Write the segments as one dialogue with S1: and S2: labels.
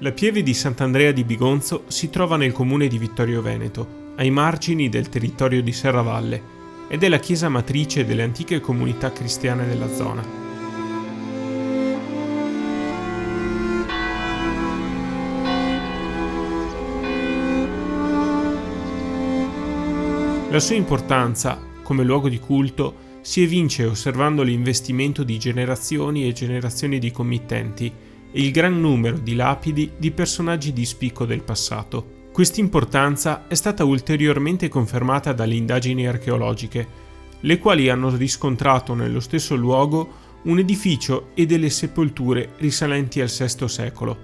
S1: La pieve di Sant'Andrea di Bigonzo si trova nel comune di Vittorio Veneto, ai margini del territorio di Serravalle, ed è la chiesa matrice delle antiche comunità cristiane della zona. La sua importanza, come luogo di culto, si evince osservando l'investimento di generazioni e generazioni di committenti e il gran numero di lapidi di personaggi di spicco del passato. Quest'importanza è stata ulteriormente confermata dalle indagini archeologiche, le quali hanno riscontrato nello stesso luogo un edificio e delle sepolture risalenti al VI secolo.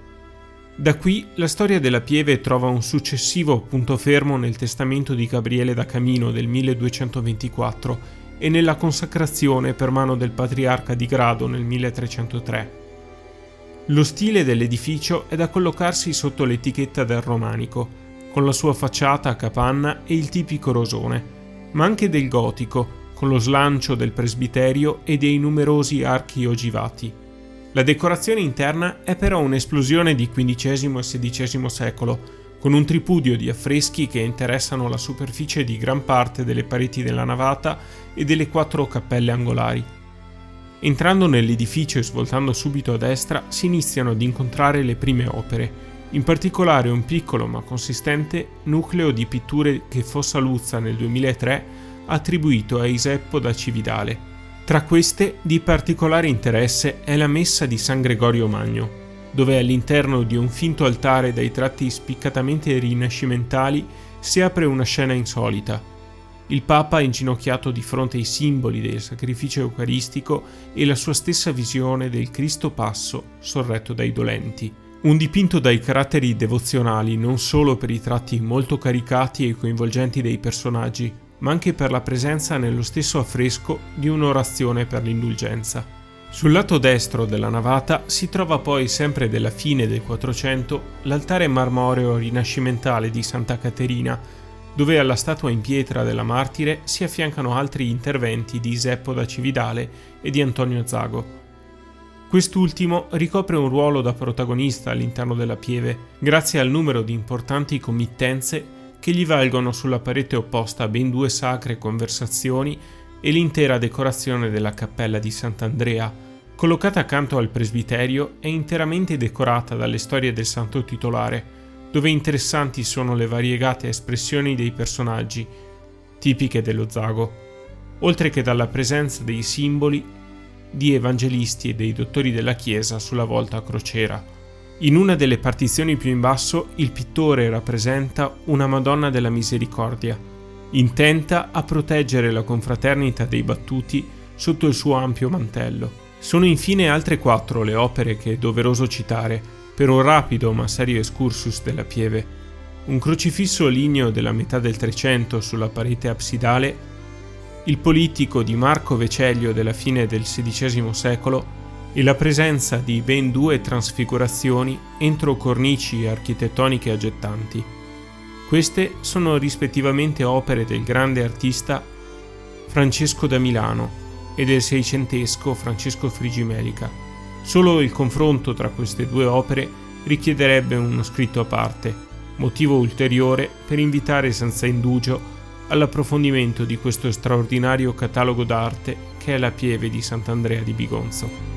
S1: Da qui la storia della pieve trova un successivo punto fermo nel testamento di Gabriele da Camino del 1224 e nella consacrazione per mano del patriarca di Grado nel 1303. Lo stile dell'edificio è da collocarsi sotto l'etichetta del romanico, con la sua facciata a capanna e il tipico rosone, ma anche del gotico, con lo slancio del presbiterio e dei numerosi archi ogivati. La decorazione interna è però un'esplosione di XV e XVI secolo, con un tripudio di affreschi che interessano la superficie di gran parte delle pareti della navata e delle 4 cappelle angolari. Entrando nell'edificio e svoltando subito a destra si iniziano ad incontrare le prime opere, in particolare un piccolo ma consistente nucleo di pitture che Fossaluzza nel 2003 ha attribuito a Iseppo da Cividale. Tra queste di particolare interesse è la Messa di San Gregorio Magno, dove all'interno di un finto altare dai tratti spiccatamente rinascimentali si apre una scena insolita. Il Papa inginocchiato di fronte ai simboli del sacrificio eucaristico e la sua stessa visione del Cristo Passo sorretto dai dolenti. Un dipinto dai caratteri devozionali non solo per i tratti molto caricati e coinvolgenti dei personaggi, ma anche per la presenza nello stesso affresco di un'orazione per l'indulgenza. Sul lato destro della navata si trova poi, sempre della fine del 400, l'altare marmoreo rinascimentale di Santa Caterina, dove alla statua in pietra della martire si affiancano altri interventi di Iseppo da Cividale e di Antonio Zago. Quest'ultimo ricopre un ruolo da protagonista all'interno della pieve, grazie al numero di importanti committenze che gli valgono sulla parete opposta ben 2 sacre conversazioni e l'intera decorazione della cappella di Sant'Andrea, collocata accanto al presbiterio, è interamente decorata dalle storie del santo titolare, dove interessanti sono le variegate espressioni dei personaggi, tipiche dello Zago, oltre che dalla presenza dei simboli di evangelisti e dei dottori della Chiesa sulla volta a crociera. In una delle partizioni più in basso il pittore rappresenta una Madonna della Misericordia, intenta a proteggere la confraternita dei battuti sotto il suo ampio mantello. Sono infine altre 4 le opere che è doveroso citare, per un rapido ma serio excursus della pieve: un crocifisso ligneo della metà del 300 sulla parete absidale, il politico di Marco Vecellio della fine del XVI secolo e la presenza di ben 2 trasfigurazioni entro cornici architettoniche aggettanti. Queste sono rispettivamente opere del grande artista Francesco da Milano e del seicentesco Francesco Frigimelica. Solo il confronto tra queste 2 opere richiederebbe uno scritto a parte, motivo ulteriore per invitare senza indugio all'approfondimento di questo straordinario catalogo d'arte che è la pieve di Sant'Andrea di Bigonzo.